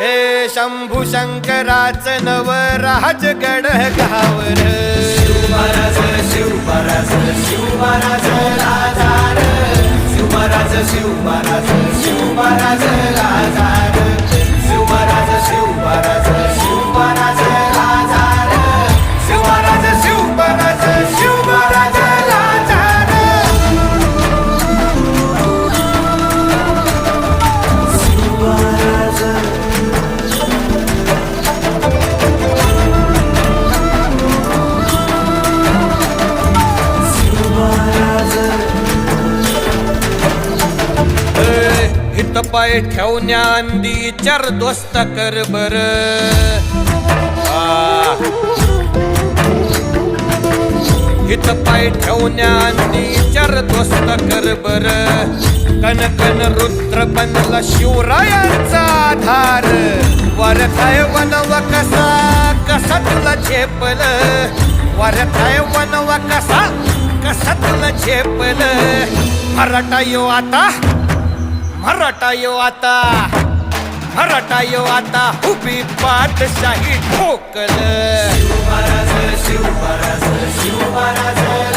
हे शंभू शंकराचं नवराज गड गावर शिवमहाराज शिवमहाराज शिवमहाराज राजार शिवमहाराज शिवमहाराज शिवमहाराज राजार शिवमहाराज शिवमहाराज शिवमहाराज राजार शिवमहाराज शिवमहाराज शिवमहाराज राजार शिवमहाराज हित पाय ठेवण्या अंदी चार दोस्त कर बर हित पाय ठेवण्या अंदी चार दोस्त कर बर कन कन रुद्र बनला शिवरायांचा आधार वरखाय वनव कसा कसा तुला झेपल वरखाय वनव कसा कसा तुला झेपल मराठा यो आता मराठा यो आता मराठा यो आता उभी पाठशाही ठोकल शिवमहाराज शिवमहाराज शिवमहाराज